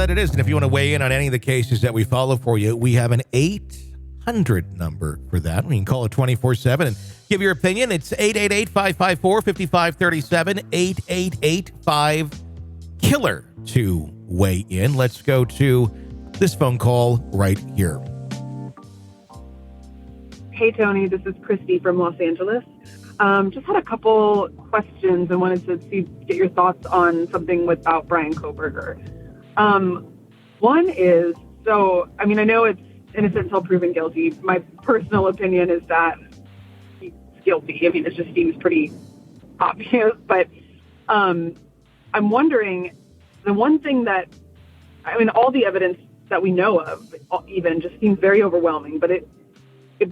that it is. And if you want to weigh in on any of the cases that we follow for you, we have an 800 number for that. We can call it 24/7 and give your opinion. It's 888-554-5537, 888-5-KILLER to weigh in. Let's go to this phone call right here. Hey, Tony. This is Christy from Los Angeles. Just had a couple questions and wanted to get your thoughts on something about Bryan Kohberger. One is, I know it's innocent until proven guilty. My personal opinion is that he's guilty. I mean, it just seems pretty obvious. But I'm wondering, the one thing that, all the evidence that we know of even just seems very overwhelming. But it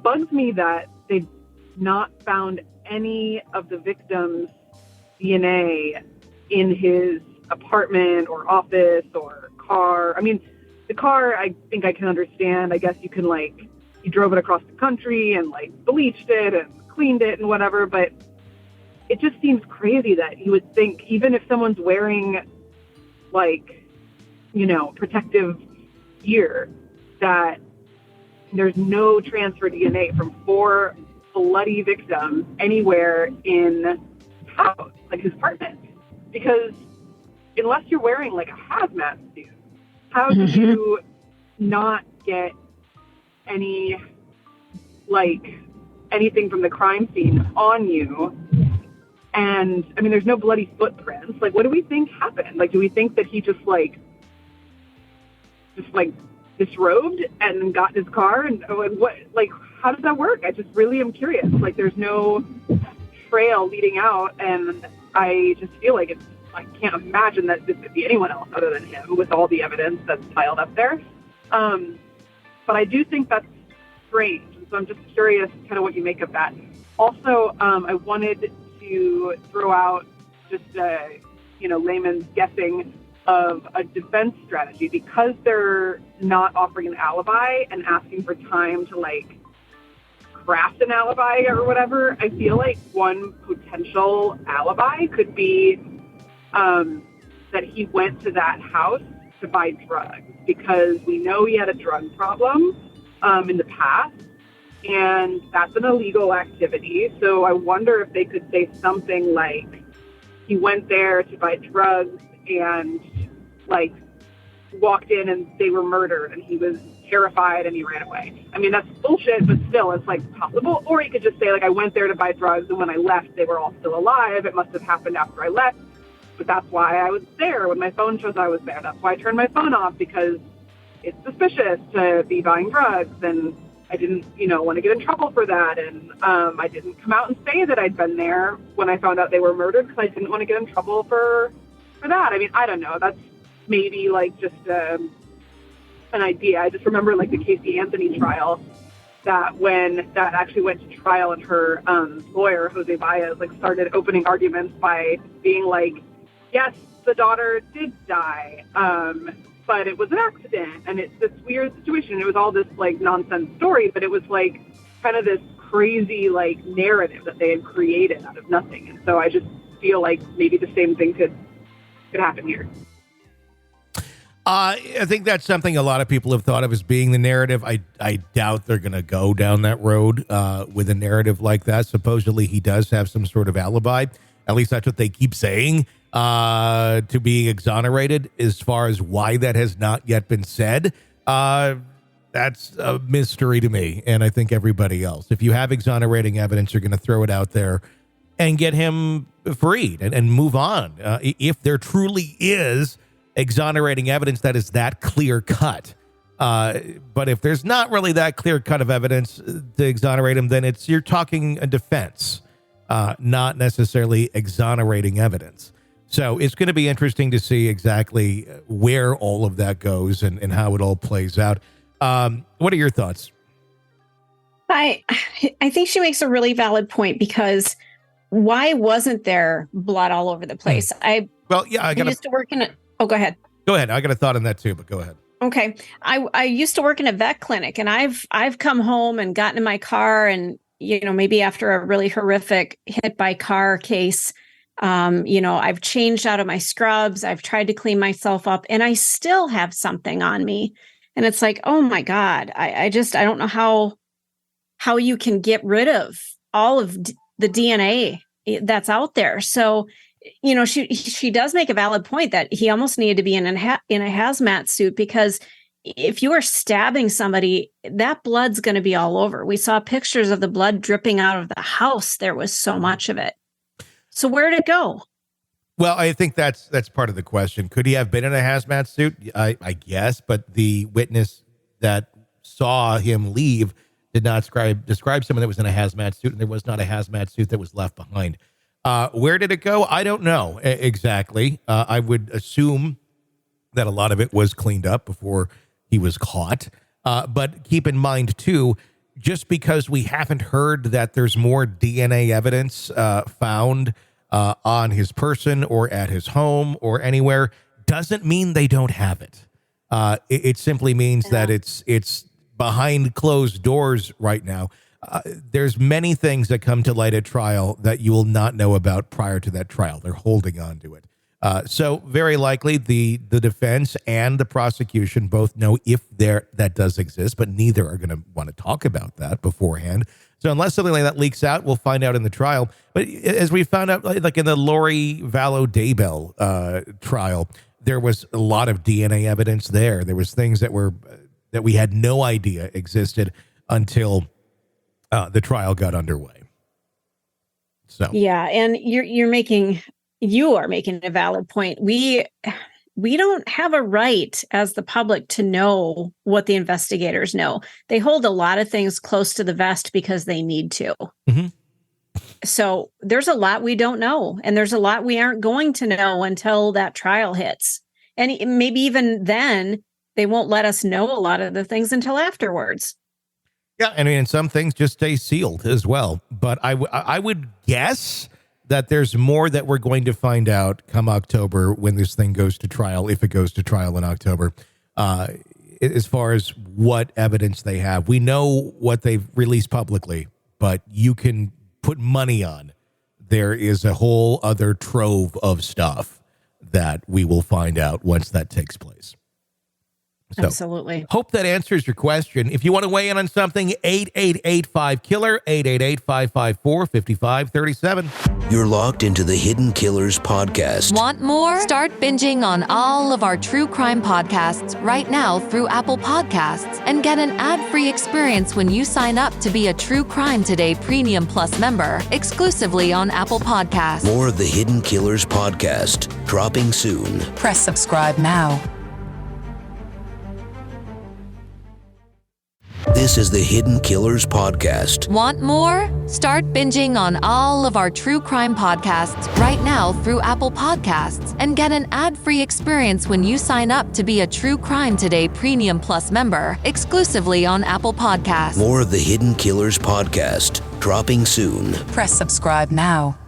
bugs me that they've not found any of the victim's DNA in his apartment or office or car. I mean, the car, I think I can understand. I guess you can, he drove it across the country and, bleached it and cleaned it and whatever. But it just seems crazy that you would think, even if someone's wearing, protective gear, that there's no transfer DNA from 4 bloody victims anywhere in his house, his apartment. Because unless you're wearing a hazmat suit, how do you not get any anything from the crime scene on you? And there's no bloody footprints. What do we think happened? Do we think that he just disrobed and got in his car and what, how does that work? I just really am curious. There's no trail leading out, and I just feel I can't imagine that this could be anyone else other than him with all the evidence that's piled up there. But I do think that's strange. So I'm just curious kind of what you make of that. Also, I wanted to throw out just layman's guessing of a defense strategy, because they're not offering an alibi and asking for time to craft an alibi or whatever. I feel like one potential alibi could be that he went to that house to buy drugs, because we know he had a drug problem in the past, and that's an illegal activity. So I wonder if they could say something like he went there to buy drugs and walked in and they were murdered and he was terrified and he ran away. That's bullshit, but still, it's possible. Or he could just say I went there to buy drugs and when I left they were all still alive. It must have happened after I left, but that's why I was there when my phone shows I was there. That's why I turned my phone off, because it's suspicious to be buying drugs, and I didn't want to get in trouble for that. And I didn't come out and say that I'd been there when I found out they were murdered, because I didn't want to get in trouble for that. I don't know. That's maybe just an idea. I just remember the Casey Anthony trial, that when that actually went to trial and her lawyer, Jose Baez, started opening arguments by being yes, the daughter did die, but it was an accident and it's this weird situation. It was all this nonsense story, but it was kind of this crazy narrative that they had created out of nothing. And so I just feel maybe the same thing could happen here. I think that's something a lot of people have thought of as being the narrative. I doubt they're going to go down that road with a narrative like that. Supposedly he does have some sort of alibi. At least that's what they keep saying, to being exonerated. As far as why that has not yet been said, that's a mystery to me, and I think everybody else. If you have exonerating evidence, you're going to throw it out there and get him freed and move on. If there truly is exonerating evidence that is that clear cut. But if there's not really that clear cut of evidence to exonerate him, then you're talking a defense, not necessarily exonerating evidence. So it's going to be interesting to see exactly where all of that goes and how it all plays out. What are your thoughts? I think she makes a really valid point, because why wasn't there blood all over the place? I used to work in Oh, go ahead. Go ahead. I got a thought on that too, but go ahead. Okay. I used to work in a vet clinic, and I've come home and gotten in my car, and maybe after a really horrific hit by car case, I've changed out of my scrubs. I've tried to clean myself up and I still have something on me. And it's like, oh my God, I don't know how you can get rid of all of the DNA that's out there. So, she does make a valid point that he almost needed to be in a hazmat suit, because if you are stabbing somebody, that blood's going to be all over. We saw pictures of the blood dripping out of the house. There was so much of it. So where'd it go? Well, I think that's part of the question. Could he have been in a hazmat suit? I guess, but the witness that saw him leave did not describe someone that was in a hazmat suit, and there was not a hazmat suit that was left behind. Where did it go? I don't know exactly. I would assume that a lot of it was cleaned up before he was caught. But keep in mind, too, just because we haven't heard that there's more DNA evidence found on his person or at his home or anywhere, doesn't mean they don't have it. It simply means that it's behind closed doors right now. There's many things that come to light at trial that you will not know about prior to that trial. They're holding on to it. So very likely the defense and the prosecution both know if that does exist, but neither are going to want to talk about that beforehand. So unless something like that leaks out, we'll find out in the trial. But as we found out, like in the Lori Vallow Daybell trial, there was a lot of DNA evidence there. There was things that we had no idea existed until the trial got underway. So yeah, and you are making a valid point. We don't have a right as the public to know what the investigators know. They hold a lot of things close to the vest because they need to. Mm-hmm. So there's a lot we don't know, and there's a lot we aren't going to know until that trial hits. And maybe even then, they won't let us know a lot of the things until afterwards. Yeah, I mean, some things just stay sealed as well. But I would guess that there's more that we're going to find out come October when this thing goes to trial, if it goes to trial in October, as far as what evidence they have. We know what they've released publicly, but you can put money on there is a whole other trove of stuff that we will find out once that takes place. So, absolutely. Hope that answers your question. If you want to weigh in on something, 888-5-KILLER, 888-554-5537. You're locked into the Hidden Killers podcast. Want more? Start binging on all of our true crime podcasts right now through Apple Podcasts and get an ad-free experience when you sign up to be a True Crime Today Premium Plus member exclusively on Apple Podcasts. More of the Hidden Killers podcast dropping soon. Press subscribe now. This is the Hidden Killers podcast. Want more? Start binging on all of our true crime podcasts right now through Apple Podcasts and get an ad-free experience when you sign up to be a True Crime Today Premium Plus member exclusively on Apple Podcasts. More of the Hidden Killers podcast dropping soon. Press subscribe now.